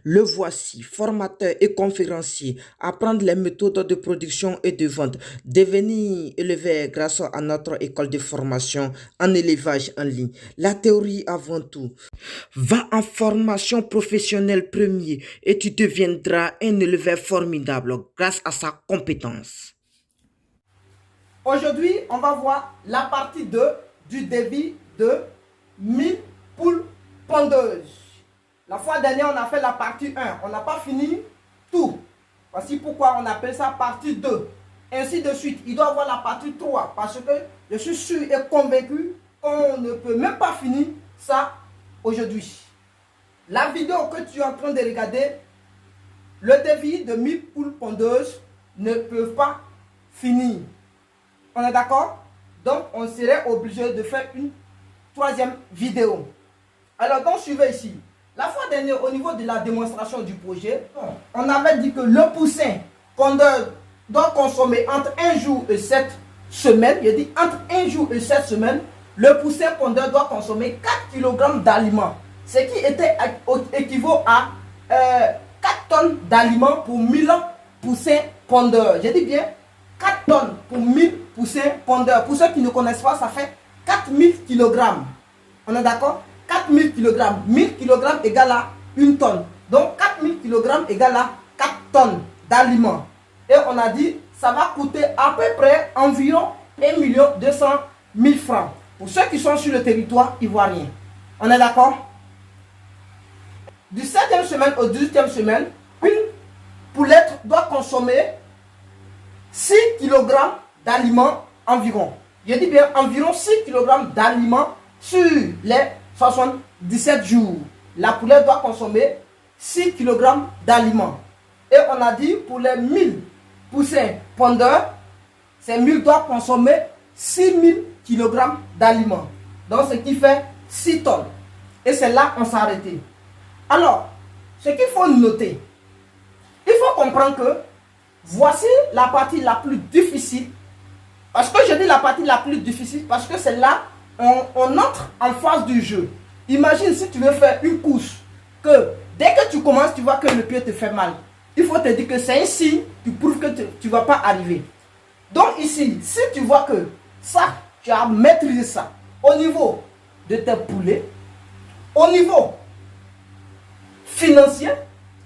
Le voici, formateur et conférencier, apprendre les méthodes de production et de vente, devenir éleveur grâce à notre école de formation en élevage en ligne. La théorie avant tout. Va en formation professionnelle premier et tu deviendras un éleveur formidable grâce à sa compétence. Aujourd'hui, on va voir la partie 2 du débit de 1000 poules pondeuses. La fois dernière, on a fait la partie 1. On n'a pas fini tout. Voici pourquoi on appelle ça partie 2. Ainsi de suite. Il doit y avoir la partie 3 parce que je suis sûr et convaincu qu'on ne peut même pas finir ça aujourd'hui. La vidéo que tu es en train de regarder, le débit de 1000 poules pondeuses ne peut pas finir. On est d'accord? Donc, on serait obligé de faire une troisième vidéo. Alors, donc, suivez ici. La fois dernière, au niveau de la démonstration du projet, on avait dit que le poussin pondeur doit consommer entre 1 jour et 7 semaines. Il dit entre 1 jour et 7 semaines, le poussin pondeur doit consommer 4 kg d'aliments. Ce qui équivaut à 4 tonnes d'aliments pour 1000 poussins pondeurs. Je dis bien 4 tonnes pour 1000 poussins pondeurs. Pour ceux qui ne connaissent pas, ça fait 4000 kg. On est d'accord? 4000 kg. 1000 kg égale à 1 tonne. Donc 4000 kg égale à 4 tonnes d'aliments. Et on a dit, ça va coûter à peu près environ 1 200 000 francs. Pour ceux qui sont sur le territoire ivoirien. On est d'accord? Du 7e semaine au 18e semaine, une poulette doit consommer 6 kg d'aliments environ. Je dis bien environ 6 kg d'aliments sur les 77 jours. La poulette doit consommer 6 kg d'aliments. Et on a dit pour les 1000 poussins pondeurs, ces 1000 doivent consommer 6000 kg d'aliments. Donc ce qui fait 6 tonnes. Et c'est là qu'on s'est arrêté. Alors, ce qu'il faut noter, il faut comprendre que voici la partie la plus difficile. Parce que je dis la partie la plus difficile parce que c'est là on entre en phase du jeu. Imagine si tu veux faire une course, que dès que tu commences, tu vois que le pied te fait mal. Il faut te dire que c'est un signe qui prouve que tu ne vas pas arriver. Donc ici, si tu vois que ça, tu as maîtrisé ça au niveau de tes poulets, au niveau financier,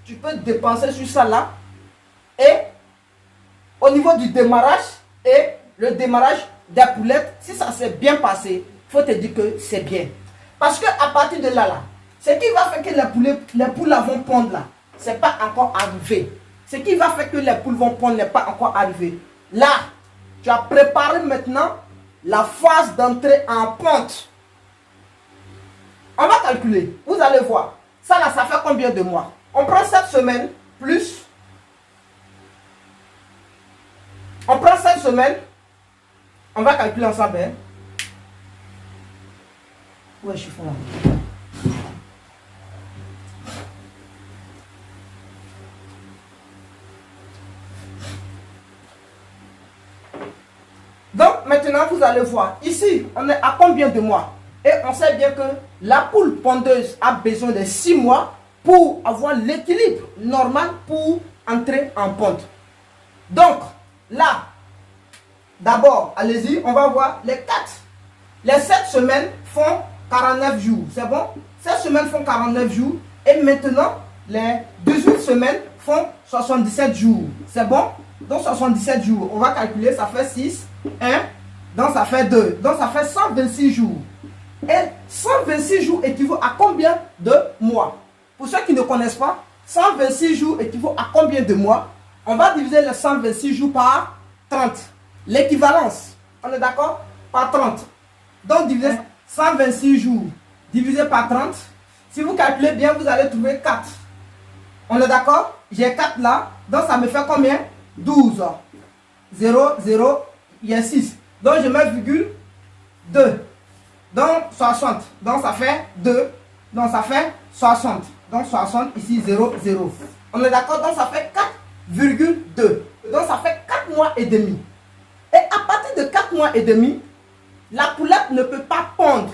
tu peux dépenser sur ça là. Et au niveau du démarrage et le démarrage des poulettes, si ça s'est bien passé, il faut te dire que c'est bien. Parce qu'à partir de là, ce qui va faire que les poules vont pondre là, ce n'est pas encore arrivé. Ce qui va faire que les poules vont pondre n'est pas encore arrivé. Là, tu as préparé maintenant la phase d'entrée en ponte. On va calculer. Vous allez voir. Ça là, ça fait combien de mois? On prend 7 semaines plus. On prend 7 semaines. On va calculer ensemble. Hein? Ouais, je suis fou là. Donc maintenant, vous allez voir. Ici, on est à combien de mois? Et on sait bien que la poule pondeuse a besoin de 6 mois pour avoir l'équilibre normal pour entrer en ponte. Donc, là, d'abord, allez-y, on va voir les 4. Les 7 semaines font 49 jours. C'est bon? 7 semaines font 49 jours. Et maintenant, les 18 semaines font 77 jours. C'est bon? Donc, 77 jours. On va calculer, ça fait 6, 1, donc ça fait 2. Donc, ça fait 126 jours. Et 126 jours équivaut à combien de mois? Pour ceux qui ne connaissent pas, 126 jours équivaut à combien de mois? On va diviser les 126 jours par 30. L'équivalence, on est d'accord? Par 30. Donc, diviser 126 jours divisé par 30. Si vous calculez bien, vous allez trouver 4. On est d'accord? J'ai 4 là. Donc, ça me fait combien? 12. 0, 0, il y a 6. Donc, je mets virgule 2. Donc, 60. Donc, ça fait 2. Donc, ça fait 60. Donc, 60, ici, 0, 0. On est d'accord? Donc, ça fait 4,2. Donc, ça fait 4 mois et demi. Et à partir de 4 mois et demi, la poulette ne peut pas pondre.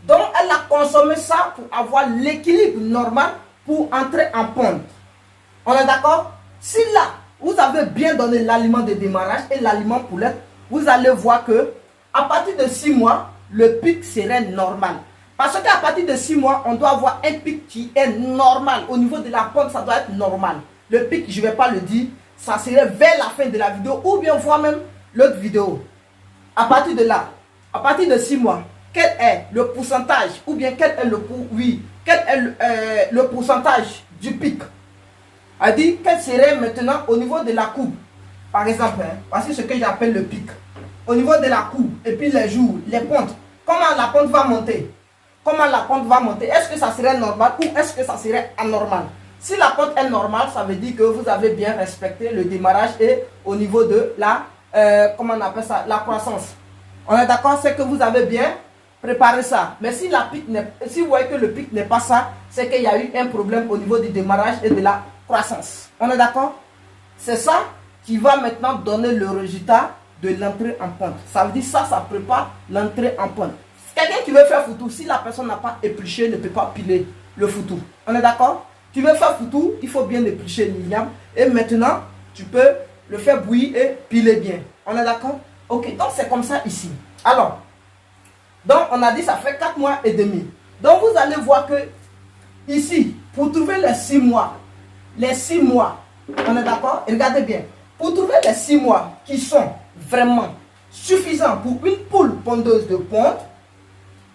Donc, elle a consommé ça pour avoir l'équilibre normal pour entrer en ponte. On est d'accord? Si là, vous avez bien donné l'aliment de démarrage et l'aliment poulette, vous allez voir que à partir de 6 mois, le pic serait normal. Parce qu'à partir de 6 mois, on doit avoir un pic qui est normal. Au niveau de la pente, ça doit être normal. Le pic, je ne vais pas le dire, ça serait vers la fin de la vidéo ou bien voir même l'autre vidéo. À partir de là, à partir de 6 mois, quel est le pourcentage ou bien quel est le pourcentage du pic? A dit quel serait maintenant au niveau de la courbe. Par exemple, voici ce que j'appelle le pic. Au niveau de la courbe et puis les jours, les pentes. Comment la pente va monter? Comment la pente va monter? Est-ce que ça serait normal ou est-ce que ça serait anormal? Si la pente est normale, ça veut dire que vous avez bien respecté le démarrage et au niveau de la, comment on appelle ça, la croissance. On est d'accord? C'est que vous avez bien préparé ça. Mais si, si vous voyez que le pic n'est pas ça, c'est qu'il y a eu un problème au niveau du démarrage et de la croissance. On est d'accord? C'est ça qui va maintenant donner le résultat de l'entrée en pente. Ça veut dire ça, ça prépare l'entrée en pente. Quelqu'un qui veut faire foutou, si la personne n'a pas épluché, ne peut pas piler le foutou. On est d'accord? Tu veux faire foutou, il faut bien éplucher l'igname. Et maintenant, tu peux le faire bouillir et piler bien. On est d'accord? Ok, donc c'est comme ça ici. Alors, donc on a dit ça fait 4 mois et demi. Donc vous allez voir que ici, pour trouver les 6 mois, on est d'accord? Regardez bien. Pour trouver les 6 mois qui sont vraiment suffisants pour une poule pondeuse de ponte,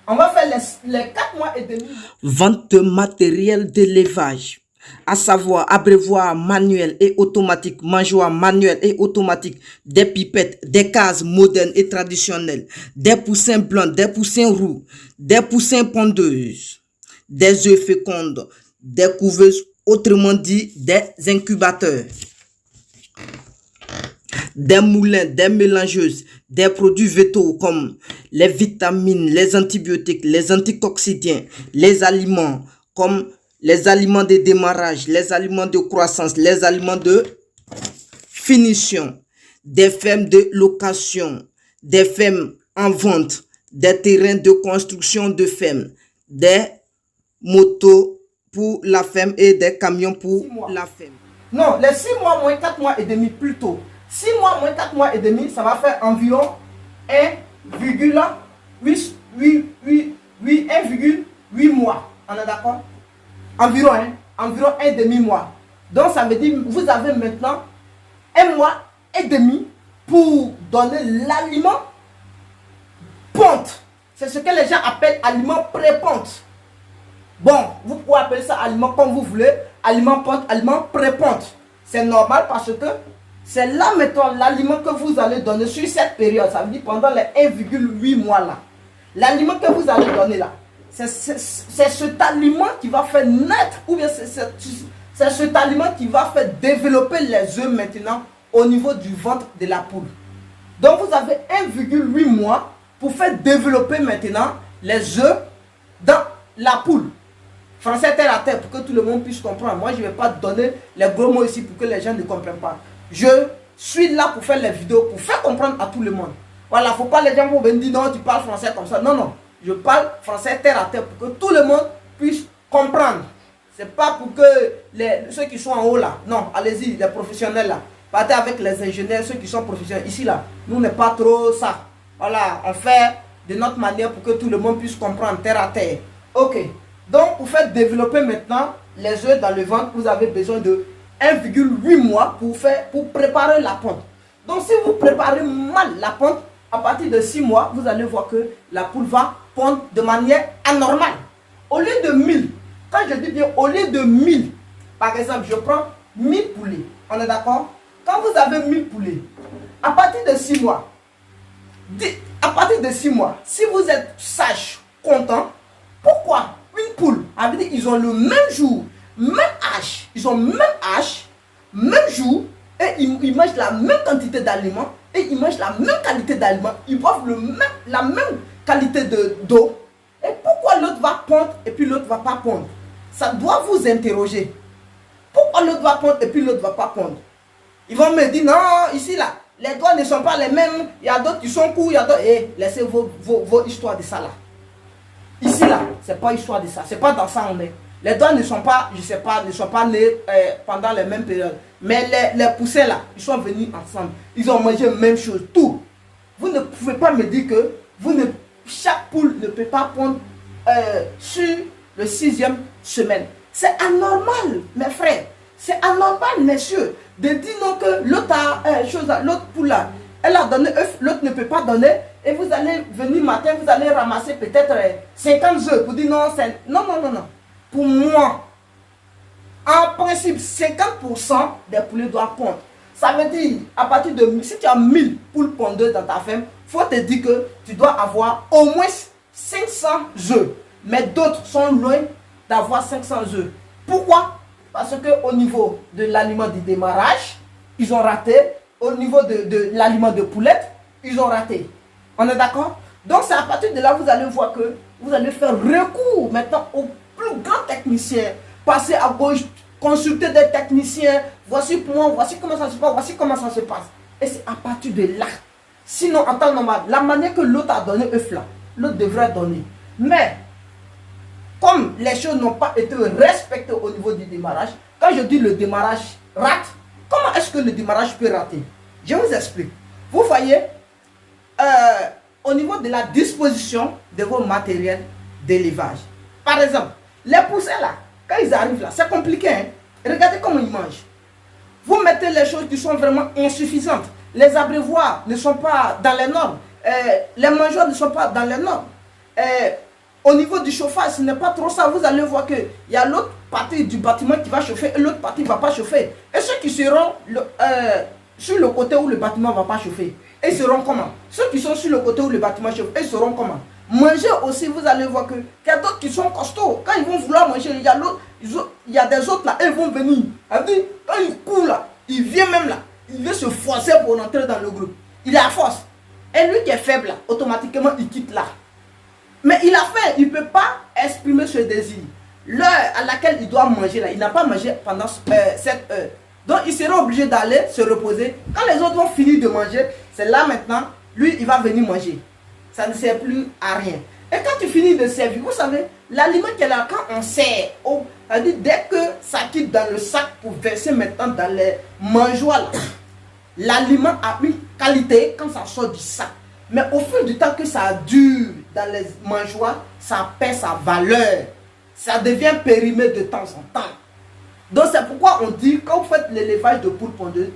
on va faire les 4 mois et demi. Vente de matériel d'élevage, à savoir abreuvoir manuel et automatique, mangeoire manuel et automatique, des pipettes, des cases modernes et traditionnelles, des poussins blancs, des poussins roux, des poussins pondeuses, des œufs fécondes, des couveuses, autrement dit des incubateurs, des moulins, des mélangeuses, des produits végétaux comme les vitamines, les antibiotiques, les antioxydants, les aliments comme les aliments de démarrage, les aliments de croissance, les aliments de finition, des fermes de location, des fermes en vente, des terrains de construction de fermes, des motos pour la ferme et des camions pour la ferme. Non, les 6 mois moins 4 mois et demi plus tôt. 6 mois moins 4 mois et demi, ça va faire environ 1,8 mois. On est d'accord? Environ, environ un demi-mois. Donc ça veut dire que vous avez maintenant 1 mois et demi pour donner l'aliment ponte. C'est ce que les gens appellent aliment pré-ponte. Bon, vous pouvez appeler ça aliment comme vous voulez, aliment ponte, aliment pré-ponte. C'est normal parce que c'est là maintenant l'aliment que vous allez donner sur cette période. Ça veut dire pendant les 1,8 mois là. L'aliment que vous allez donner là, c'est cet aliment qui va faire naître, ou bien c'est cet aliment qui va faire développer les œufs maintenant au niveau du ventre de la poule. Donc vous avez 1,8 mois pour faire développer maintenant les œufs dans la poule. Français terre à terre pour que tout le monde puisse comprendre. Moi je ne vais pas donner les gros mots ici pour que les gens ne comprennent pas. Je suis là pour faire les vidéos, pour faire comprendre à tout le monde. Voilà, il ne faut pas les gens vont venir dire non, tu parles français comme ça. Non, non. Je parle français terre à terre pour que tout le monde puisse comprendre. Ce n'est pas pour que ceux qui sont en haut là. Non, allez-y, les professionnels là. Partez avec les ingénieurs, ceux qui sont professionnels. Ici là, nous n'est pas trop ça. Voilà, on fait de notre manière pour que tout le monde puisse comprendre terre à terre. Ok. Donc, pour faire développer maintenant les œufs dans le ventre, vous avez besoin de 1,8 mois pour préparer la ponte. Donc, si vous préparez mal la ponte, à partir de 6 mois, vous allez voir que la poule va pondre de manière anormale. Au lieu de 1000, quand je dis bien au lieu de 1000, par exemple, je prends 1000 poulets. On est d'accord? Quand vous avez 1000 poulets, à partir de 6 mois, si vous êtes sage, content, pourquoi une poule, ils ont le même jour, même âge, ils ont même âge, même jour, et ils mangent la même quantité d'aliments, et ils mangent la même qualité d'aliments, ils boivent la même qualité d'eau. Et pourquoi l'autre va pondre et puis l'autre ne va pas pondre? Ça doit vous interroger. Pourquoi l'autre va pondre et puis l'autre ne va pas pondre? Ils vont me dire, non, ici là, les doigts ne sont pas les mêmes, il y a d'autres qui sont courts, il y a d'autres... Eh, laissez vos histoires de ça là. Ici là, c'est pas histoire de ça, c'est pas dans ça on est. Les doigts ne sont pas, je sais pas, ne sont pas nés pendant les mêmes périodes. Mais les poussins là, ils sont venus ensemble. Ils ont mangé la même chose, tout. Vous ne pouvez pas me dire que chaque poule ne peut pas pondre sur le 6e semaine. C'est anormal, mes frères. C'est anormal, messieurs, de dire non que l'autre poule là, elle a donné œuf, l'autre ne peut pas donner. Et vous allez venir matin, vous allez ramasser peut-être 50 œufs pour dire non, non, non, non, non. Pour moi, en principe, 50% des poulets doivent pondre. Ça veut dire, à partir de, si tu as 1000 poules pondeuses dans ta ferme, il faut te dire que tu dois avoir au moins 500 œufs. Mais d'autres sont loin d'avoir 500 œufs. Pourquoi? Parce qu'au niveau de l'aliment du démarrage, ils ont raté. Au niveau de l'aliment de poulette, ils ont raté. On est d'accord? Donc c'est à partir de là, vous allez voir que vous allez faire recours maintenant aux plus grands techniciens. Passer à gauche, consulter des techniciens. Voici pour moi, voici comment ça se passe, voici comment ça se passe. Et c'est à partir de là. Sinon, en temps normal, la manière que l'autre a donné œuf là, l'autre devrait donner. Mais, comme les choses n'ont pas été respectées au niveau du démarrage, quand je dis le démarrage rate, comment est-ce que le démarrage peut rater? Je vous explique. Vous voyez, au niveau de la disposition de vos matériels d'élevage. Par exemple, les poussins là, quand ils arrivent là, c'est compliqué. Hein? Regardez comment ils mangent. Vous mettez les choses qui sont vraiment insuffisantes. Les abreuvoirs ne sont pas dans les normes. Les mangeoires ne sont pas dans les normes. Au niveau du chauffage, ce n'est pas trop ça. Vous allez voir qu'il y a l'autre partie du bâtiment qui va chauffer et l'autre partie ne va pas chauffer. Et ceux qui seront sur le côté où le bâtiment ne va pas chauffer, ils seront comment? Ceux qui sont sur le côté où le bâtiment chauffe, ils seront comment? Manger aussi, vous allez voir qu'il y a d'autres qui sont costauds. Quand ils vont vouloir manger, il y a des autres là, ils vont venir. Quand ils courent là, il vient même là. Il veut se forcer pour rentrer dans le groupe. Il est à force. Et lui qui est faible là, automatiquement il quitte là. Mais il a faim, il ne peut pas exprimer ce désir. L'heure à laquelle il doit manger là, il n'a pas mangé pendant cette heure. Donc il sera obligé d'aller se reposer. Quand les autres vont finir de manger, c'est là maintenant, lui il va venir manger. Ça ne sert plus à rien. Et quand tu finis de servir, vous savez, l'aliment qui est là, quand on sert, dès que ça quitte dans le sac pour verser maintenant dans les mangeoires, l'aliment a une qualité quand ça sort du sac. Mais au fil du temps que ça dure dans les mangeoires, ça perd sa valeur. Ça devient périmé de temps en temps. Donc c'est pourquoi on dit, quand vous faites l'élevage de poules pondeuses,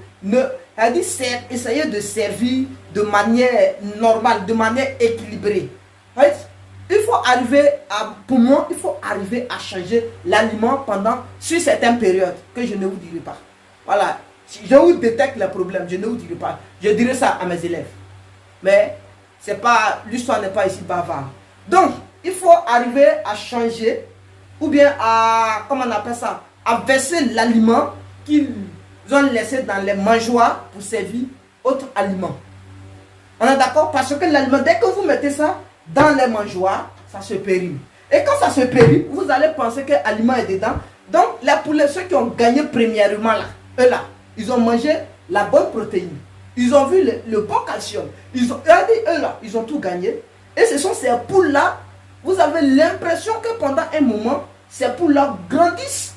essayez de servir de manière normale, de manière équilibrée. Il faut arriver pour moi, il faut arriver à changer l'aliment sur certaines périodes que je ne vous dirai pas. Voilà, si je vous détecte les problèmes, je ne vous dirai pas. Je dirai ça à mes élèves. Mais l'histoire n'est pas ici bavard. Donc, il faut arriver à changer, ou bien comment on appelle ça, à verser l'aliment qu'ils ont laissé dans les mangeoires pour servir autre aliment. On est d'accord? Parce que l'aliment, dès que vous mettez ça dans les mangeoires, ça se périme. Et quand ça se périme, vous allez penser que l'aliment est dedans. Donc, les poulets, ceux qui ont gagné premièrement là, eux là, ils ont mangé la bonne protéine. Ils ont vu le bon calcium. Regardez, eux là, ils ont tout gagné. Et ce sont ces poules là, vous avez l'impression que pendant un moment, ces poules là grandissent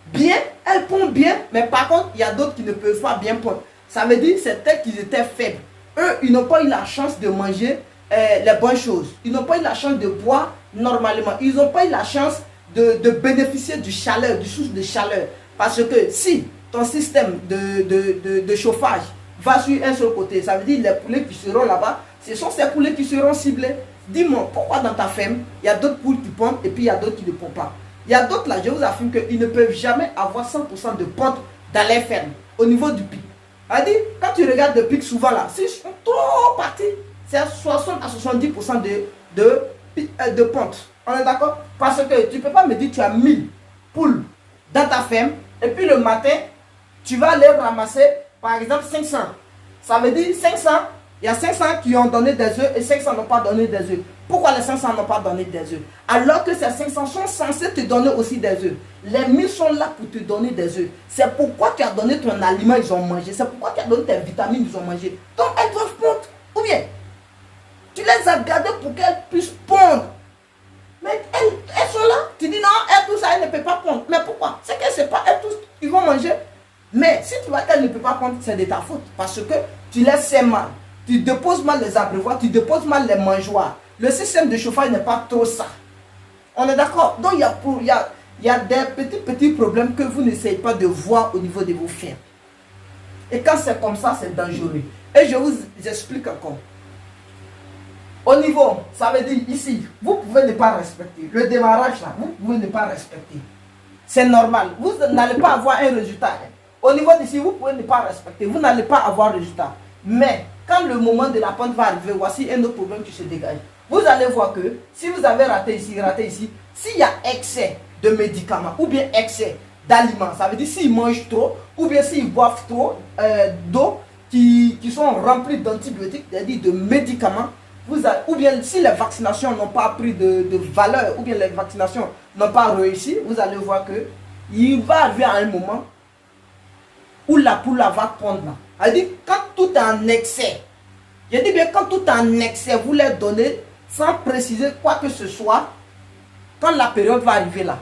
bien, elles pondent bien, mais par contre, il y a d'autres qui ne peuvent pas bien pondre. Ça veut dire que c'est qu'ils étaient faibles. Eux, ils n'ont pas eu la chance de manger les bonnes choses. Ils n'ont pas eu la chance de boire normalement. Ils n'ont pas eu la chance de bénéficier du chaleur, du source de chaleur. Parce que si ton système de chauffage va sur un seul côté, ça veut dire les poulets qui seront là-bas, ce sont ces poulets qui seront ciblés. Dis-moi, pourquoi dans ta ferme, il y a d'autres poules qui pondent et puis il y a d'autres qui ne pondent pas? Il y a d'autres là, je vous affirme qu'ils ne peuvent jamais avoir 100% de ponte dans les fermes, au niveau du pic. C'est-à-dire, quand tu regardes le pic souvent là, s'ils sont trop partis, c'est à 60 à 70% de ponte. On est d'accord? Parce que tu ne peux pas me dire que tu as 1000 poules dans ta ferme et puis le matin, tu vas aller ramasser par exemple 500. Ça veut dire 500, il y a 500 qui ont donné des œufs et 500 n'ont pas donné des œufs. Pourquoi les 500 n'ont pas donné des œufs? Alors que ces 500 sont censés te donner aussi des œufs. Les 1000 sont là pour te donner des œufs. C'est pourquoi tu as donné ton aliment, ils ont mangé. C'est pourquoi tu as donné tes vitamines, ils ont mangé. Donc elles doivent pondre. Ou bien, tu les as gardées pour qu'elles puissent pondre. Mais elles sont là. Tu dis non, tout ça, elles ne peuvent pas manger. Mais si tu vois qu'elle ne peut pas prendre, c'est de ta faute. Parce que tu laisses ses mal. Tu déposes mal les abreuvoirs, tu déposes mal les mangeoires. Le système de chauffage n'est pas trop ça. On est d'accord? Donc il y a des petits problèmes que vous n'essayez pas de voir au niveau de vos fermes. Et quand c'est comme ça, c'est dangereux. Et je vous explique encore. Au niveau, ça veut dire ici, vous pouvez ne pas respecter. Le démarrage là, vous pouvez ne pas respecter. C'est normal. Vous n'allez pas avoir un résultat. Au niveau d'ici, vous pouvez ne pas respecter. Vous n'allez pas avoir résultat. Mais quand le moment de la pente va arriver, voici un autre problème qui se dégage. Vous allez voir que si vous avez raté ici, s'il y a excès de médicaments ou bien excès d'aliments, ça veut dire s'ils mangent trop ou bien s'ils boivent trop d'eau qui sont remplis d'antibiotiques, c'est-à-dire de médicaments, ou bien si les vaccinations n'ont pas pris de valeur, ou bien les vaccinations n'ont pas réussi, vous allez voir que il va arriver à un moment où la poule va prendre là. C'est-à-dire quand tout est en excès, je dis bien quand tout est en excès, vous leur donnez sans préciser quoi que ce soit, quand la période va arriver là,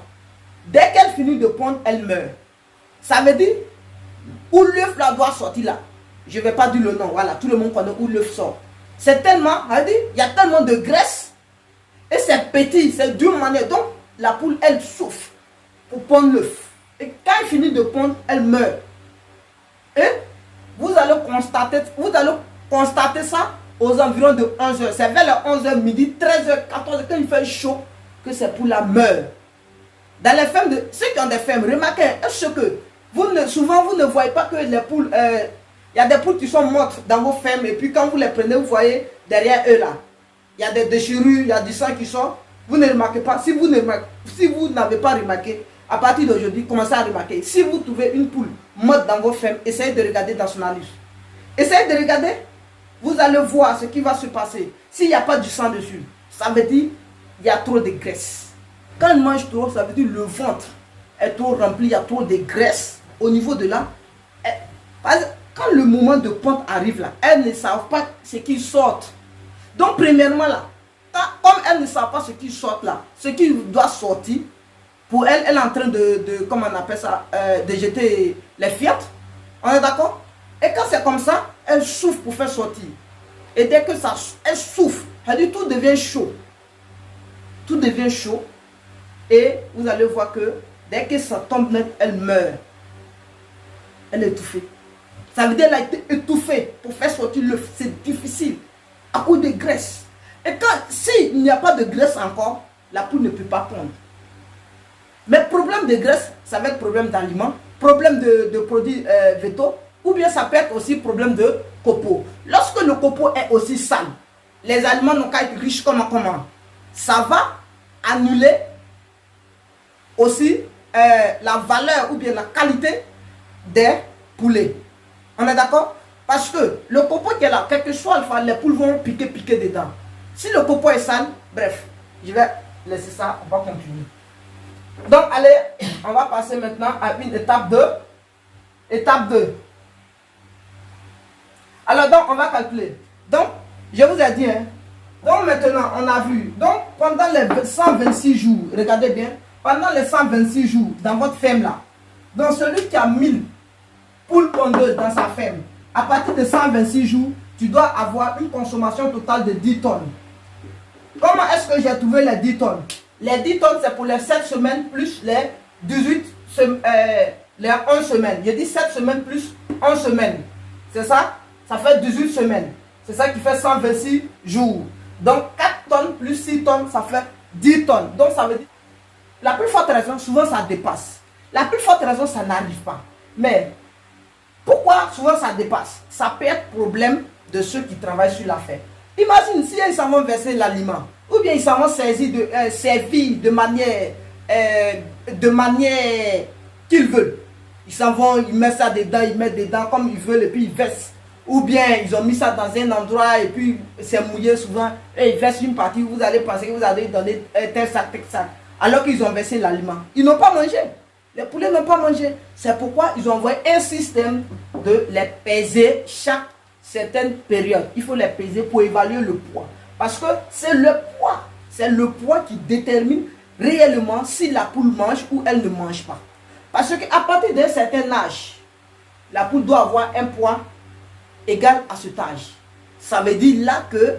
dès qu'elle finit de pondre, elle meurt. Ça veut dire où l'œuf là doit sortir là. Je ne vais pas dire le nom, voilà, tout le monde connaît où l'œuf sort. C'est tellement, il y a tellement de graisse et c'est petit, c'est d'une manière. Donc la poule, elle souffre pour pondre l'œuf. Et quand elle finit de pondre, elle meurt. Et vous allez constater ça aux environs de 11h. C'est vers les 11h midi, 13h, 14h, quand il fait chaud, que ces poules-là meurent. Dans les fermes, ceux qui ont des fermes, remarquez, est-ce que souvent vous ne voyez pas que les poules, il y a des poules qui sont mortes dans vos fermes et puis quand vous les prenez, vous voyez derrière eux là, il y a des déchirures, il y a du sang qui sort. Vous ne remarquez pas. Si vous n'avez pas remarqué, à partir d'aujourd'hui, commencez à remarquer. Si vous trouvez une poule morte dans vos fermes, essayez de regarder dans son anus. Essayez de regarder. Vous allez voir ce qui va se passer. S'il n'y a pas du sang dessus, ça veut dire qu'il y a trop de graisse. Quand elle mange trop, ça veut dire le ventre est trop rempli, il y a trop de graisse au niveau de là. Quand le moment de ponte arrive là, elles ne savent pas ce qui sort. Donc premièrement là, comme elles ne savent pas ce qui sort là, ce qui doit sortir, pour elle, elle est en train comment on appelle ça, de jeter les fiottes. On est d'accord? Et quand c'est comme ça, elle souffre pour faire sortir. Et dès que ça, elle souffre, elle dit tout devient chaud. Tout devient chaud. Et vous allez voir que dès que ça tombe net, elle meurt. Elle est étouffée. Ça veut dire qu'elle a été étouffée pour faire sortir l'œuf. C'est difficile. À cause de graisse. Et s'il n'y a pas de graisse encore, la poule ne peut pas pondre. Mais problème de graisse, ça va être problème d'aliments, problème de produits végétaux, ou bien ça peut être aussi problème de copeaux. Lorsque le copeau est aussi sale, les aliments n'ont qu'à être riches comment? Ça va annuler aussi la valeur ou bien la qualité des poulets. On est d'accord? Parce que le copeau qui est là, quel que soit alpha, les poules vont piquer dedans. Si le copeau est sale, bref, je vais laisser ça, on va continuer. Donc, allez, on va passer maintenant à une étape 2. Étape 2. Alors, donc, on va calculer. Donc, je vous ai dit, hein. Donc, maintenant, on a vu. Donc, pendant les 126 jours, regardez bien, pendant les 126 jours dans votre ferme là, donc celui qui a 1000 poules pondeuses dans sa ferme, à partir de 126 jours, tu dois avoir une consommation totale de 10 tonnes. Comment est-ce que j'ai trouvé les 10 tonnes? Les 10 tonnes, c'est pour les 7 semaines plus les 18 les 11 semaines. Je dis 7 semaines plus 11 semaines. C'est ça? Ça fait 18 semaines. C'est ça qui fait 126 jours. Donc 4 tonnes plus 6 tonnes, ça fait 10 tonnes. Donc ça veut dire, la plus forte raison, souvent ça dépasse. La plus forte raison, ça n'arrive pas. Mais pourquoi souvent ça dépasse? Ça peut être problème de ceux qui travaillent sur l'affaire. Imagine si ils s'en vont verser l'aliment, ou bien ils s'en vont servir de manière qu'ils veulent. Ils s'en vont, ils mettent ça dedans, ils mettent dedans comme ils veulent et puis ils versent. Ou bien ils ont mis ça dans un endroit et puis c'est mouillé souvent et ils versent une partie, vous allez penser que vous allez donner tel sac, alors qu'ils ont versé l'aliment. Ils n'ont pas mangé. Les poulets n'ont pas mangé. C'est pourquoi ils ont envoyé un système de les peser chaque certaine période. Il faut les peser pour évaluer le poids. Parce que c'est le poids qui détermine réellement si la poule mange ou elle ne mange pas. Parce qu'à partir d'un certain âge, la poule doit avoir un poids égal à cet âge. Ça veut dire là que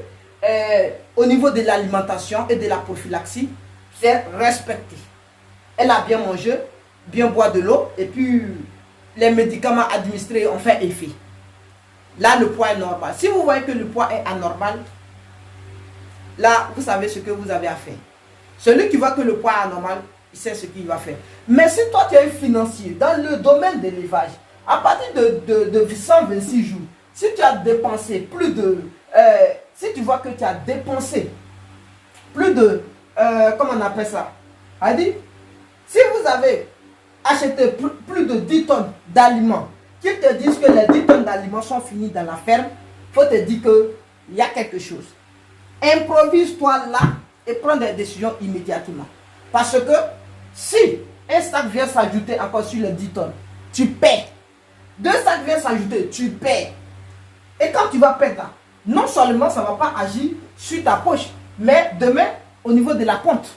au niveau de l'alimentation et de la prophylaxie, c'est respecté. Elle a bien mangé, bien boire de l'eau et puis les médicaments administrés ont fait effet. Là, le poids est normal. Si vous voyez que le poids est anormal, là, vous savez ce que vous avez à faire. Celui qui voit que le poids est anormal, il sait ce qu'il va faire. Mais si toi, tu es un financier dans le domaine de l'élevage, à partir de 126 jours, si tu as dépensé plus de... si tu vois que tu as dépensé plus de... comment on appelle ça? C'est-à-dire, si vous avez acheté plus de 10 tonnes d'aliments, qu'ils te disent que les 10 tonnes d'aliments sont finis dans la ferme, il faut te dire qu'il y a quelque chose. Improvise-toi là et prends des décisions immédiatement. Parce que si un sac vient s'ajouter encore sur les 10 tonnes, tu perds. 2 sacs viennent s'ajouter, tu perds. Et quand tu vas perdre, non seulement ça ne va pas agir sur ta poche, mais demain au niveau de la pente.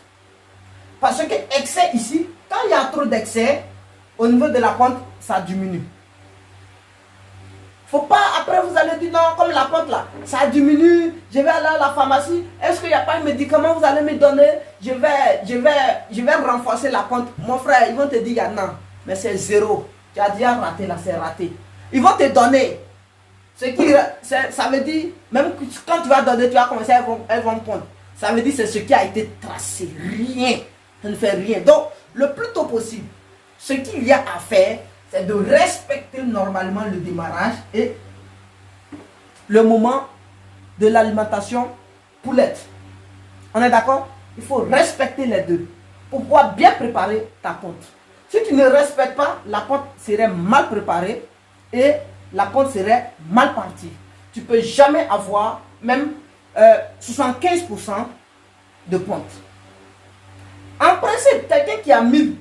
Parce que excès ici, quand il y a trop d'excès, au niveau de la pente, ça diminue. Faut pas, après vous allez dire non, comme la pente là, ça diminue, je vais aller à la pharmacie, est-ce qu'il n'y a pas un médicament que vous allez me donner, je vais renforcer la pente. Mon frère, ils vont te dire non, mais c'est zéro. Tu as déjà raté là, c'est raté. Ils vont te donner. Ça veut dire, même quand tu vas donner, tu vas commencer, elles vont pondre. Ça veut dire c'est ce qui a été tracé. Rien. Ça ne fait rien. Donc, le plus tôt possible, ce qu'il y a à faire, c'est de respecter normalement le démarrage et le moment de l'alimentation poulette. On est d'accord? Il faut respecter les deux pour pouvoir bien préparer ta ponte. Si tu ne respectes pas, la ponte serait mal préparée et la ponte serait mal partie. Tu ne peux jamais avoir même 75% de ponte. En principe, quelqu'un qui a 1000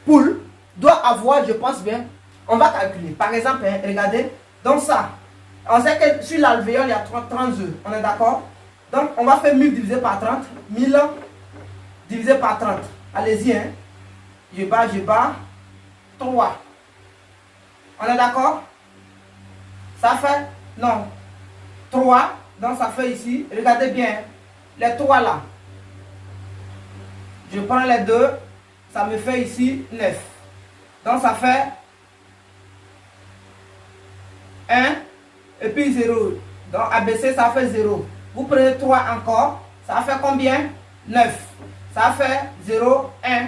poules doit avoir, je pense bien, on va calculer. Par exemple, hein, regardez, donc ça, on sait que sur l'alvéole, il y a 30 œufs. On est d'accord? Donc, on va faire 1000 divisé par 30. 1000 divisé par 30. Allez-y, hein. Je bats. 3. On est d'accord? Ça fait, non, 3. Donc, ça fait ici, regardez bien, les 3 là. Je prends les 2, ça me fait ici 9. Donc, ça fait 1 et puis 0. Donc, ABC, ça fait 0. Vous prenez 3 encore, ça fait combien? 9. Ça fait 0, 1.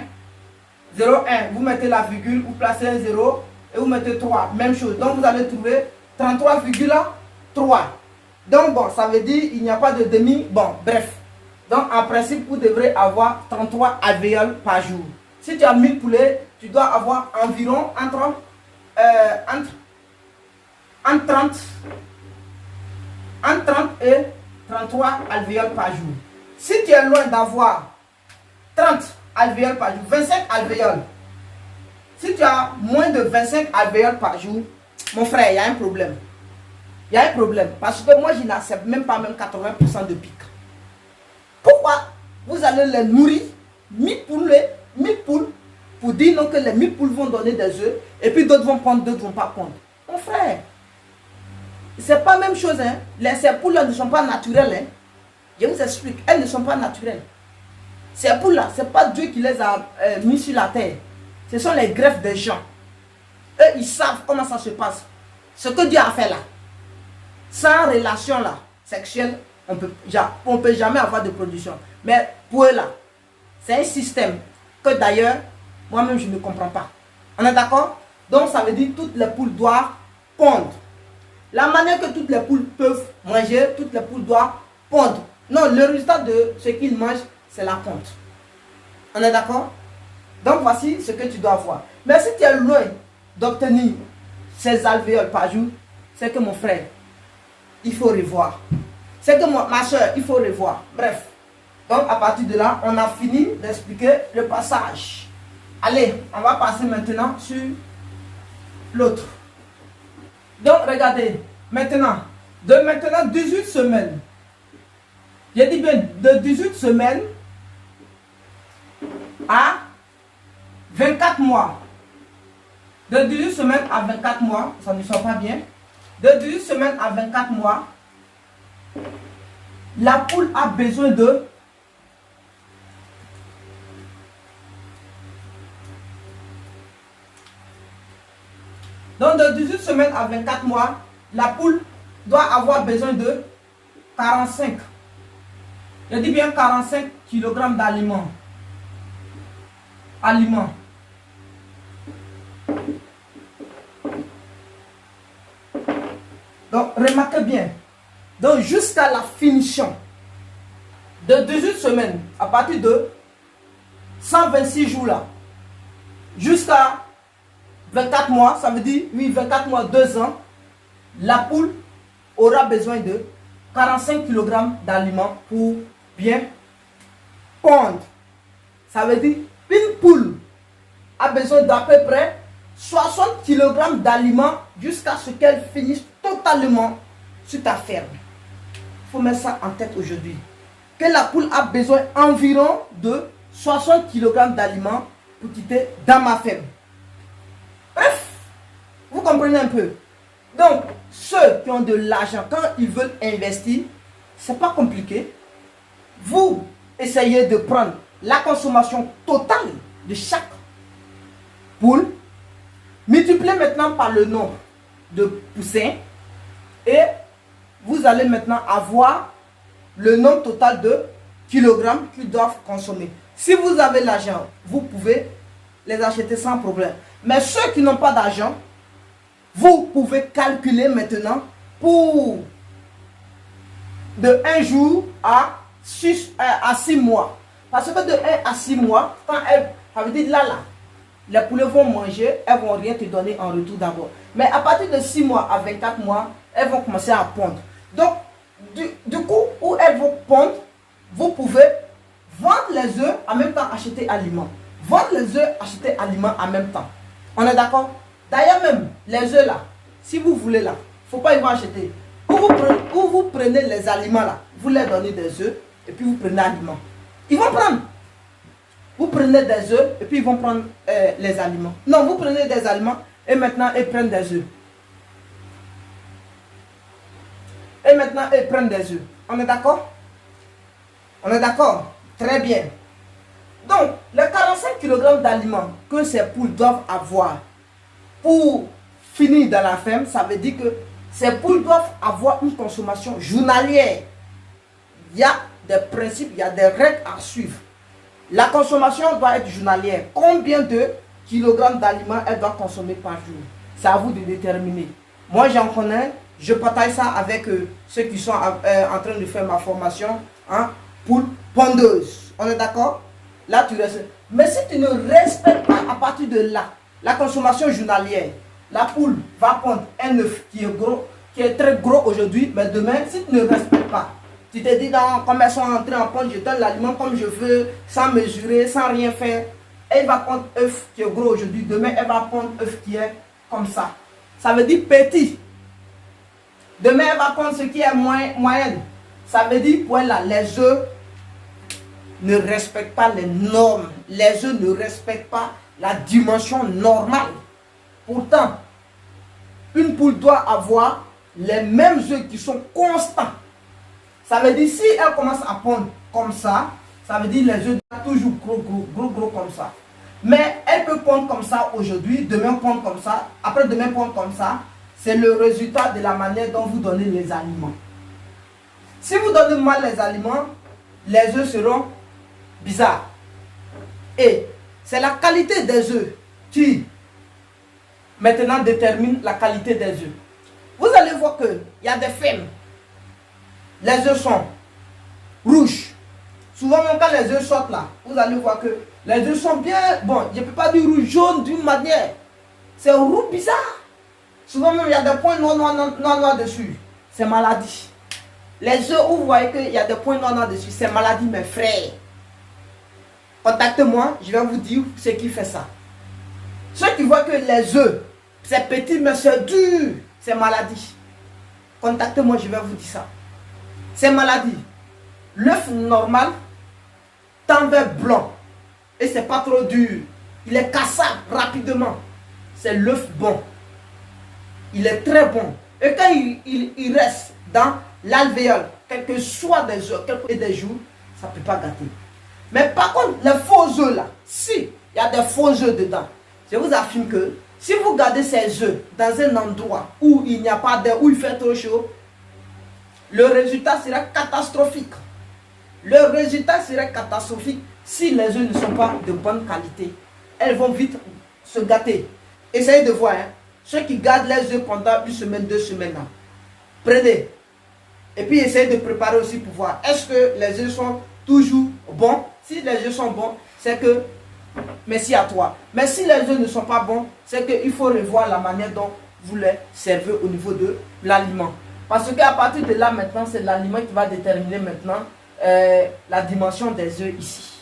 0, 1. Vous mettez la virgule, vous placez un 0 et vous mettez 3. Même chose. Donc, vous allez trouver 33,3. Donc, bon, ça veut dire il n'y a pas de demi. Bon, bref. Donc, en principe, vous devrez avoir 33 alvéoles par jour. Si tu as 1000 poulets, tu dois avoir environ entre 30 et 33 alvéoles par jour. Si tu es loin d'avoir 30 alvéoles par jour, 25 alvéoles, si tu as moins de 25 alvéoles par jour, mon frère, il y a un problème. Il y a un problème. Parce que moi, je n'accepte même pas même 80% de pic. Pourquoi vous allez les nourrir 1000 poules pour dire non que les 1000 poules vont donner des œufs et puis d'autres vont prendre, d'autres ne vont pas prendre. Mon frère, c'est pas la même chose. Hein. Ces poules-là ne sont pas naturelles. Hein. Je vous explique, elles ne sont pas naturelles. Ces poules-là, ce n'est pas Dieu qui les a mis sur la terre. Ce sont les greffes des gens. Eux, ils savent comment ça se passe. Ce que Dieu a fait là. Sans relation là, sexuelle, on peut jamais avoir de production. Mais pour eux là, c'est un système que d'ailleurs, moi-même je ne comprends pas. On est d'accord? Donc ça veut dire que toutes les poules doivent pondre. La manière que toutes les poules peuvent manger, toutes les poules doivent pondre. Non, le résultat de ce qu'ils mangent, c'est la ponte. On est d'accord? Donc voici ce que tu dois voir. Mais si tu es loin d'obtenir ces alvéoles par jour, c'est que mon frère, il faut revoir. C'est que ma soeur, il faut revoir. Bref. Donc à partir de là, on a fini d'expliquer le passage. Allez, on va passer maintenant sur l'autre. Donc regardez, maintenant 18 semaines. J'ai dit bien de 18 semaines à 24 mois. De 18 semaines à 24 mois, ça ne sort pas bien. De 18 semaines à 24 mois, la poule a besoin de donc de 18 semaines à 24 mois, la poule doit avoir besoin de 45. Je dis bien 45 kg d'aliments. Donc, remarquez bien. Donc, jusqu'à la finition de 18 semaines, à partir de 126 jours là, jusqu'à 24 mois, ça veut dire, oui, 24 mois, 2 ans, la poule aura besoin de 45 kg d'aliments pour bien pondre. Ça veut dire, une poule a besoin d'à peu près 60 kg d'aliments jusqu'à ce qu'elle finisse totalement sur ta ferme. Il faut mettre ça en tête aujourd'hui. Que la poule a besoin environ de 60 kg d'aliments pour quitter dans ma ferme. Bref, vous comprenez un peu. Donc, ceux qui ont de l'argent, quand ils veulent investir, c'est pas compliqué. Vous essayez de prendre la consommation totale de chaque poule, multipliez maintenant par le nombre de poussins et vous allez maintenant avoir le nombre total de kilogrammes qu'ils doivent consommer. Si vous avez l'argent, vous pouvez les acheter sans problème. Mais ceux qui n'ont pas d'argent, vous pouvez calculer maintenant pour de 1 jour à 6 mois. Parce que de 1 à 6 mois, quand ça veut dire là, les poulets vont manger, elles ne vont rien te donner en retour d'abord. Mais à partir de 6 mois à 24 mois, elles vont commencer à pondre. Donc, du coup, où elles vont pondre, vous pouvez vendre les œufs, en même temps acheter aliments. Vendre les œufs, acheter aliments en même temps. On est d'accord? D'ailleurs même, les œufs là, si vous voulez là, il ne faut pas y vont acheter. Où vous prenez les aliments là, vous leur donnez des œufs, et puis vous prenez aliments. Ils vont prendre. Vous prenez des œufs, et puis ils vont prendre les aliments. Non, vous prenez des aliments, et maintenant ils prennent des œufs. Et maintenant ils prennent des œufs. On est d'accord? On est d'accord? Très bien. Donc, les 45 kg d'aliments que ces poules doivent avoir pour finir dans la ferme, ça veut dire que ces poules doivent avoir une consommation journalière. Il y a des principes, il y a des règles à suivre. La consommation doit être journalière. Combien de kilogrammes d'aliments elle doit consommer par jour? C'est à vous de déterminer. Moi, j'en connais, je partage ça avec ceux qui sont en train de faire ma formation en poule pondeuse. On est d'accord? Là, tu restes. Mais si tu ne respectes pas à partir de là, la consommation journalière, la poule va pondre un œuf qui est gros, qui est très gros aujourd'hui, mais demain, si tu ne respectes pas, tu te dis, non, comme elles sont entrées en pondre, je donne l'aliment comme je veux, sans mesurer, sans rien faire. Elle va pondre œuf qui est gros aujourd'hui, demain, elle va pondre œuf qui est comme ça. Ça veut dire petit. Demain, elle va prendre ce qui est moyenne. Ça veut dire, voilà, les œufs ne respectent pas les normes. Les œufs ne respectent pas la dimension normale. Pourtant, une poule doit avoir les mêmes œufs qui sont constants. Ça veut dire, si elle commence à pondre comme ça veut dire les œufs doivent toujours gros comme ça. Mais elle peut pondre comme ça aujourd'hui, demain pondre comme ça, après demain pondre comme ça. C'est le résultat de la manière dont vous donnez les aliments. Si vous donnez mal les aliments, les œufs seront bizarres. Et c'est la qualité des œufs qui maintenant détermine la qualité des œufs. Vous allez voir qu'il y a des fermes. Les œufs sont rouges. Souvent même quand les œufs sortent là, vous allez voir que les œufs sont bien, bon, je ne peux pas dire rouge jaune d'une manière. C'est rouge bizarre. Souvent même il y a des points noirs dessus. C'est maladie. Les œufs où vous voyez qu'il y a des points noirs dessus, c'est maladie mes frères. Contactez-moi, je vais vous dire ce qui fait ça. Ceux qui voient que les œufs, c'est petit mais c'est dur, c'est maladie. Contactez-moi, je vais vous dire ça. C'est maladie. L'œuf normal tend vers blanc et c'est pas trop dur. Il est cassable rapidement. C'est l'œuf bon. Il est très bon. Et quand il reste dans l'alvéole, quel que soit des œufs, quel que soit des jours, ça ne peut pas gâter. Mais par contre, les faux œufs là, si il y a des faux œufs dedans, je vous affirme que si vous gardez ces œufs dans un endroit où il n'y a pas d'air, où il fait trop chaud, le résultat sera catastrophique. Le résultat serait catastrophique si les œufs ne sont pas de bonne qualité. Elles vont vite se gâter. Essayez de voir, hein. Ceux qui gardent les œufs pendant 1 semaine, 2 semaines, là, prenez. Et puis essayez de préparer aussi pour voir. Est-ce que les œufs sont toujours bons? Si les œufs sont bons, c'est que merci à toi. Mais si les œufs ne sont pas bons, c'est qu'il faut revoir la manière dont vous les servez au niveau de l'aliment. Parce qu'à partir de là maintenant, c'est l'aliment qui va déterminer maintenant la dimension des œufs ici.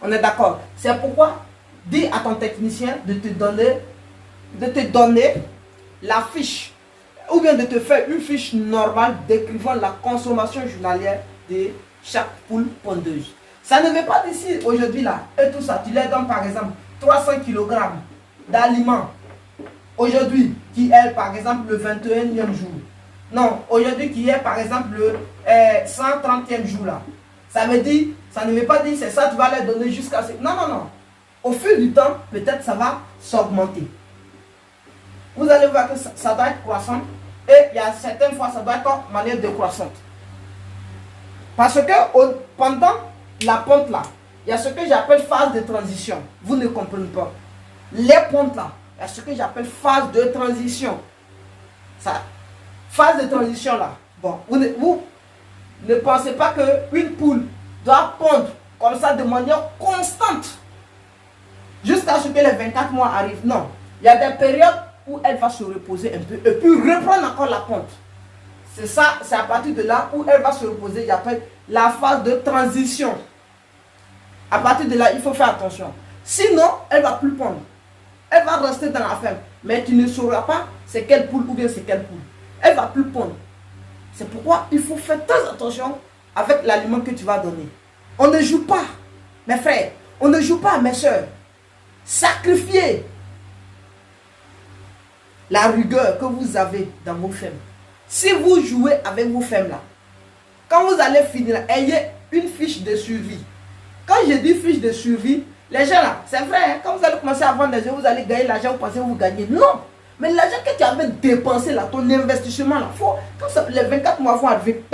On est d'accord? C'est pourquoi dis à ton technicien de te donner la fiche, ou bien de te faire une fiche normale décrivant la consommation journalière de chaque poule pondeuse. Ça ne veut pas dire si aujourd'hui là, et tout ça, tu leur donnes par exemple 300 kg d'aliments aujourd'hui, qui est par exemple le 21e jour. Non, aujourd'hui qui est par exemple le 130e jour là. Ça veut dire, ça ne veut pas dire c'est ça, tu vas leur donner jusqu'à ce... Non, non, non. Au fil du temps, peut-être ça va s'augmenter. Vous allez voir que ça doit être croissant. Et il y a certaines fois, ça doit être en manière décroissante. Parce que pendant la ponte là, il y a ce que j'appelle phase de transition. Vous ne comprenez pas. Les pontes là, il y a ce que j'appelle phase de transition. Ça, phase de transition là. Bon, vous ne pensez pas qu'une poule doit pondre comme ça de manière constante jusqu'à ce que les 24 mois arrivent. Non. Il y a des périodes où elle va se reposer un peu et puis reprendre encore la ponte. C'est ça, c'est à partir de là où elle va se reposer. J'appelle la phase de transition. À partir de là, il faut faire attention. Sinon, elle ne va plus pondre. Elle va rester dans la ferme. Mais tu ne sauras pas c'est quelle poule ou bien c'est quelle poule. Elle ne va plus pondre. C'est pourquoi il faut faire très attention avec l'aliment que tu vas donner. On ne joue pas, mes frères. On ne joue pas, mes soeurs. Sacrifiez la rigueur que vous avez dans vos fermes. Si vous jouez avec vos fermes là, quand vous allez finir, ayez une fiche de survie. Quand je dis fiche de survie, les gens là, c'est vrai, hein, quand vous allez commencer à vendre des œufs, vous allez gagner l'argent, vous pensez que vous gagnez. Non! Mais l'argent que tu avais dépensé là, ton investissement là, quand les 24 mois vont arriver,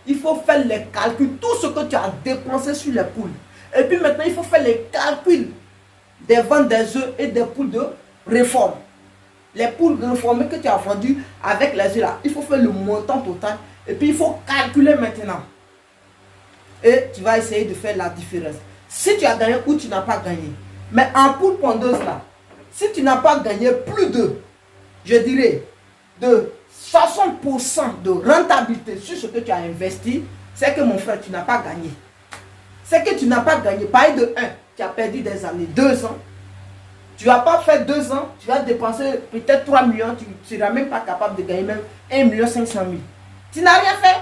il faut faire les calculs, tout ce que tu as dépensé sur les poules. Et puis maintenant, il faut faire les calculs des ventes des œufs et des poules de réforme. Les poules réformées que tu as vendues avec les œufs là, il faut faire le montant total. Et puis il faut calculer maintenant. Et tu vas essayer de faire la différence. Si tu as gagné ou tu n'as pas gagné. Mais en poule pondeuse là, si tu n'as pas gagné plus de, je dirais, de 60% de rentabilité sur ce que tu as investi, c'est que mon frère, tu n'as pas gagné. C'est que tu n'as pas gagné. Pareil de 1, tu as perdu des années, 2 ans. Tu n'as pas fait 2 ans, tu vas dépenser peut-être 3 millions, tu ne seras même pas capable de gagner même 1,5 million. Tu n'as rien fait,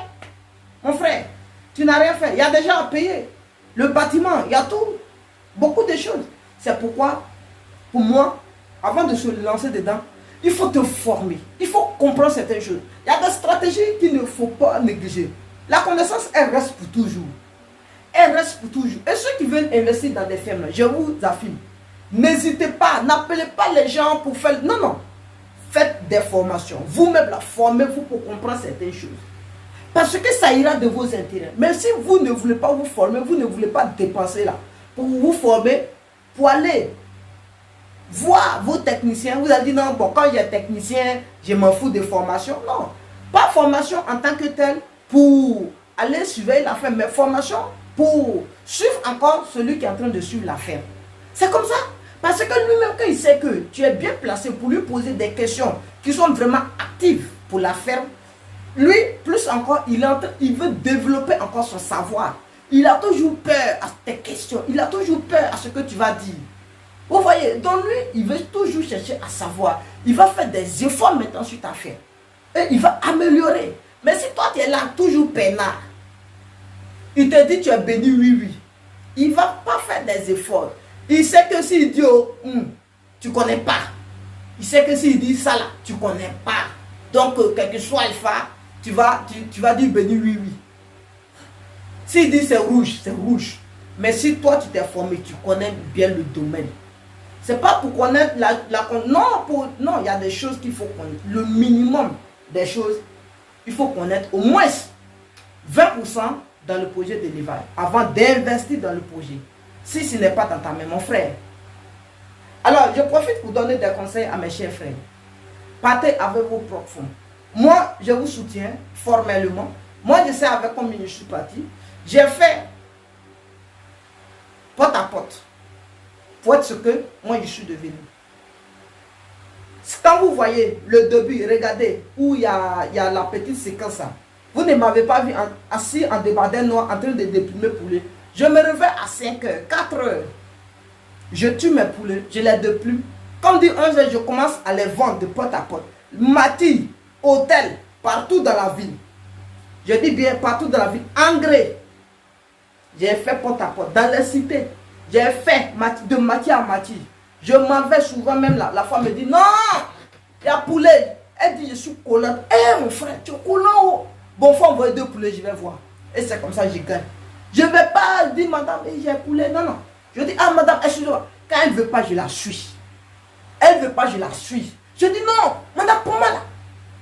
mon frère. Tu n'as rien fait. Il y a des gens à payer. Le bâtiment, il y a tout. Beaucoup de choses. C'est pourquoi, pour moi, avant de se lancer dedans, il faut te former. Il faut comprendre certaines choses. Il y a des stratégies qu'il ne faut pas négliger. La connaissance, elle reste pour toujours. Elle reste pour toujours. Et ceux qui veulent investir dans des fermes, je vous affirme, n'hésitez pas, n'appelez pas les gens pour faire... Non, non. Faites des formations. Vous-même, formez-vous pour comprendre certaines choses. Parce que ça ira de vos intérêts. Mais si vous ne voulez pas vous former, vous ne voulez pas dépenser là, pour vous former, pour aller voir vos techniciens, vous allez dire non, bon, quand j'ai technicien, je m'en fous de formation. Non, pas formation en tant que telle pour aller surveiller la ferme, mais formation pour suivre encore celui qui est en train de suivre la ferme. C'est comme ça. Parce que lui-même, quand il sait que tu es bien placé pour lui poser des questions qui sont vraiment actives pour la ferme, lui, plus encore, il veut développer encore son savoir. Il a toujours peur à tes questions. Il a toujours peur à ce que tu vas dire. Vous voyez, donc lui, il veut toujours chercher à savoir. Il va faire des efforts maintenant sur ta ferme. Et il va améliorer. Mais si toi, tu es là, toujours peinard, il te dit tu es béni, oui, oui. Il ne va pas faire des efforts. Il sait que s'il dit oh, tu ne connais pas. Il sait que s'il dit ça là, tu ne connais pas. Donc, quel que soit Alpha, tu vas dire béni, oui, oui. S'il dit c'est rouge, c'est rouge. Mais si toi tu t'es formé, tu connais bien le domaine. C'est pas pour connaître non, il y a des choses qu'il faut connaître. Le minimum des choses, il faut connaître au moins 20% dans le projet d'élevage avant d'investir dans le projet. Si ce n'est pas dans ta main, mon frère. Alors, je profite pour donner des conseils à mes chers frères. Partez avec vos propres fonds. Moi, je vous soutiens formellement. Moi, je sais avec combien je suis parti. J'ai fait porte à porte pour être ce que moi je suis devenu. Quand vous voyez le début, regardez où il y a la petite séquence. Vous ne m'avez pas vu assis en débardeur noir en train de déprimer poulet. Je me réveille à 5 heures, 4 heures. Je tue mes poulets, je les déplume. Comme dit un jour, je commence à les vendre de porte à porte. Matin, hôtel, partout dans la ville. Je dis bien partout dans la ville. Engrais. J'ai fait porte à porte. Dans les cités, j'ai fait de matière à matière. Je m'en vais souvent, même la femme me dit non, il y a poulet. Elle dit je suis collante. Eh mon frère, tu es collant. Bon, faut envoyer 2 poulets, je vais voir. Et c'est comme ça que je gagne. Je ne vais pas dire madame, j'ai poulet. Non, non. Je dis ah madame, excusez-moi. Quand elle ne veut pas, je la suis. Elle ne veut pas, je la suis. Je dis non, madame, pour moi là.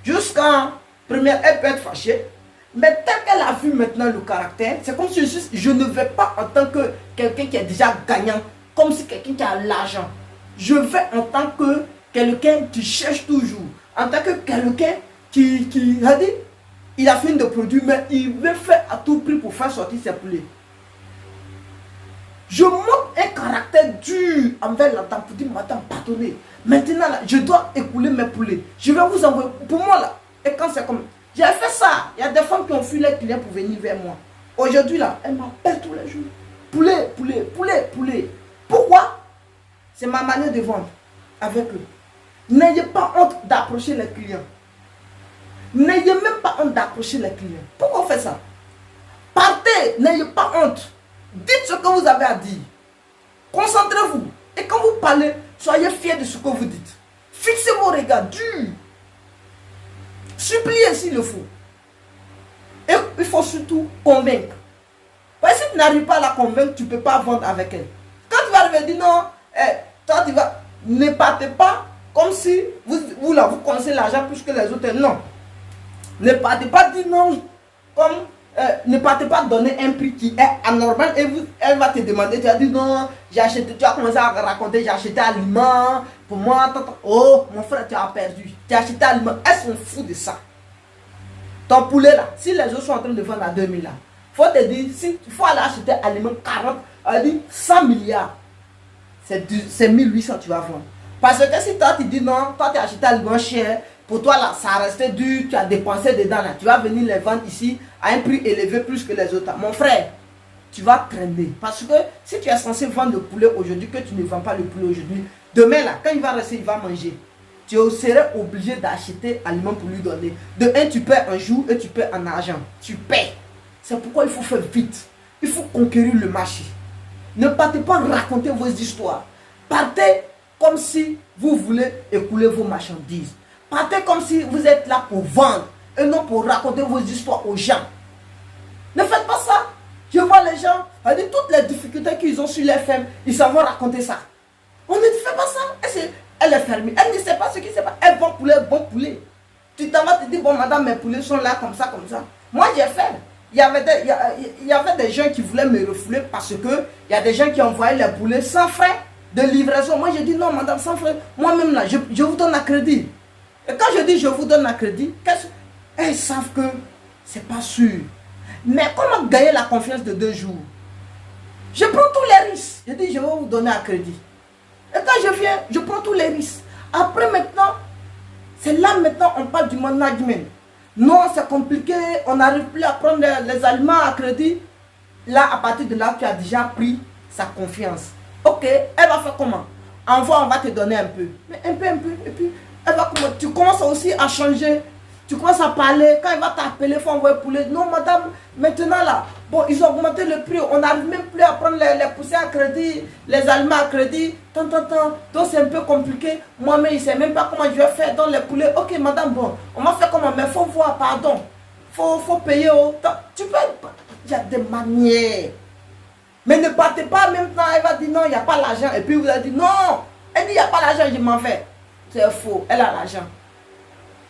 Jusqu'en première, elle peut être fâchée. Mais tel qu'elle a vu maintenant le caractère, c'est comme si je ne vais pas en tant que quelqu'un qui est déjà gagnant, comme si quelqu'un qui a l'argent. Je vais en tant que quelqu'un qui cherche toujours, en tant que quelqu'un qui a dit, il a fini de produire, mais il veut faire à tout prix pour faire sortir ses poulets. Je montre un caractère dur envers la dame pour dire, madame, pardonnez. Maintenant, là, je dois écouler mes poulets. Je vais vous envoyer, pour moi là, et quand c'est comme... J'ai fait ça. Il y a des femmes qui ont fui les clients pour venir vers moi. Aujourd'hui, là, elles m'appellent tous les jours. Poulet, poulet, poulet, poulet. Pourquoi? C'est ma manière de vendre avec eux. N'ayez pas honte d'approcher les clients. N'ayez même pas honte d'approcher les clients. Pourquoi on fait ça? Partez, n'ayez pas honte. Dites ce que vous avez à dire. Concentrez-vous. Et quand vous parlez, soyez fiers de ce que vous dites. Fixez vos regards durs. Suppliez s'il le faut. Et il faut surtout convaincre. Parce que si tu n'arrives pas à la convaincre, tu ne peux pas vendre avec elle. Quand tu vas arriver et dire non, toi tu vas, ne partez pas comme si vous connaissez l'argent plus que les autres. Non. Ne partez pas dire non. Comme ne partez pas donner un prix qui est anormal et elle va te demander, tu vas dire non, j'ai acheté, tu vas commencer à raconter, j'ai acheté aliment, pour moi, oh mon frère tu as perdu, tu as acheté aliment, elle s'en fout de ça. Ton poulet là, si les autres sont en train de vendre à 2000 là, faut te dire, si il faut aller acheter aliment 40, elle dit 100 milliards, c'est 1800 tu vas vendre. Parce que si toi tu dis non, toi tu as acheté aliment cher, pour toi là, ça restait dur, tu as dépensé dedans là, tu vas venir les vendre ici à un prix élevé plus que les autres. Mon frère, tu vas traîner. Parce que si tu es censé vendre le poulet aujourd'hui, que tu ne vends pas le poulet aujourd'hui, demain là, quand il va rester, il va manger. Tu serais obligé d'acheter aliment pour lui donner. De un, tu perds en jour et tu perds en argent. Tu paies. C'est pourquoi il faut faire vite. Il faut conquérir le marché. Ne partez pas raconter vos histoires. Partez comme si vous voulez écouler vos marchandises. Partez comme si vous êtes là pour vendre et non pour raconter vos histoires aux gens. Ne faites pas ça. Je vois les gens, toutes les difficultés qu'ils ont sur les fermes, ils s'en vont raconter ça. On ne fait pas ça. Elle est fermée. Elle ne sait pas ce qui se passe. Elle vend poulet, bon poulet. Tu t'en vas te dire, bon madame, mes poulets sont là comme ça, comme ça. Moi j'ai fait. Il y avait des gens qui voulaient me refouler parce que il y a des gens qui envoyaient les poulets sans frais de livraison. Moi j'ai dit non madame, sans frais. Moi-même là, je vous donne un crédit. Et quand je dis je vous donne un crédit, elles savent que c'est pas sûr. Mais comment gagner la confiance de 2 jours? Je prends tous les risques. Je dis je vais vous donner un crédit. Et quand je viens, je prends tous les risques. Après maintenant, c'est là maintenant on parle du management. Non, c'est compliqué, on n'arrive plus à prendre les aliments à crédit. Là, à partir de là, tu as déjà pris sa confiance. Ok, elle va faire comment? Envoie, on va te donner un peu. Mais un peu. Et puis, elle va comment? Tu commences aussi à changer. Tu commences à parler. Quand elle va t'appeler, il faut envoyer poulet. Non, madame, maintenant là, Bon, ils ont augmenté le prix. On n'arrive même plus à prendre les poussées à crédit, les aliments à crédit. Donc c'est un peu compliqué. Moi-même, je ne sais même pas comment je vais faire dans les poulets. Ok, madame, bon, on m'a fait comment? Mais il faut voir, pardon. Faut payer. Tu peux... Il y a des manières. Mais ne partez pas en même temps. Elle va dire non, il n'y a pas l'argent. Et puis vous allez dire non. Elle dit il n'y a pas l'argent, je m'en vais. C'est faux. Elle a l'argent.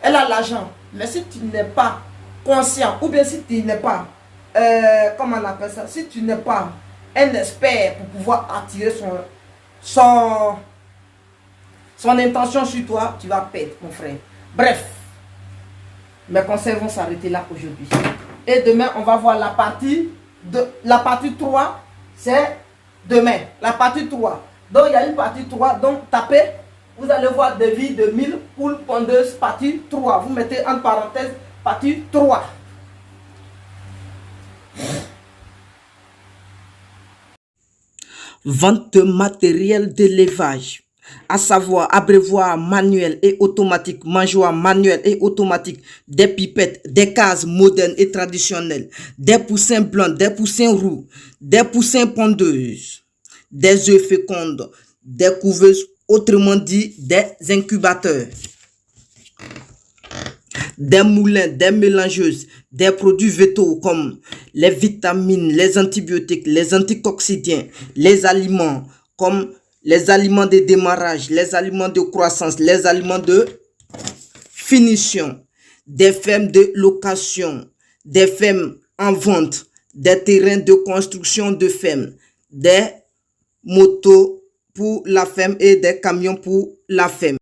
Elle a l'argent. Mais si tu n'es pas conscient, ou bien si tu n'es pas, comment on appelle ça, si tu n'es pas un expert pour pouvoir attirer son intention sur toi, tu vas perdre, mon frère. Bref, mes conseils vont s'arrêter là aujourd'hui. Et demain, on va voir la partie 3, c'est demain. La partie 3. Donc, il y a une partie 3. Donc, tapez, vous allez voir devis de 1000 poules pondeuses, partie 3. Vous mettez en parenthèse, partie 3. Vente de matériel d'élevage, à savoir abreuvoir manuel et automatique, mangeoire manuel et automatique, des pipettes, des cases modernes et traditionnelles, des poussins blancs, des poussins roux, des poussins pondeuses, des œufs fécondes, des couveuses, autrement dit des incubateurs, des moulins, des mélangeuses, des produits végétaux comme les vitamines, les antibiotiques, les anticoccidiens, les aliments comme les aliments de démarrage, les aliments de croissance, les aliments de finition, des fermes de location, des fermes en vente, des terrains de construction de fermes, des motos pour la ferme et des camions pour la ferme.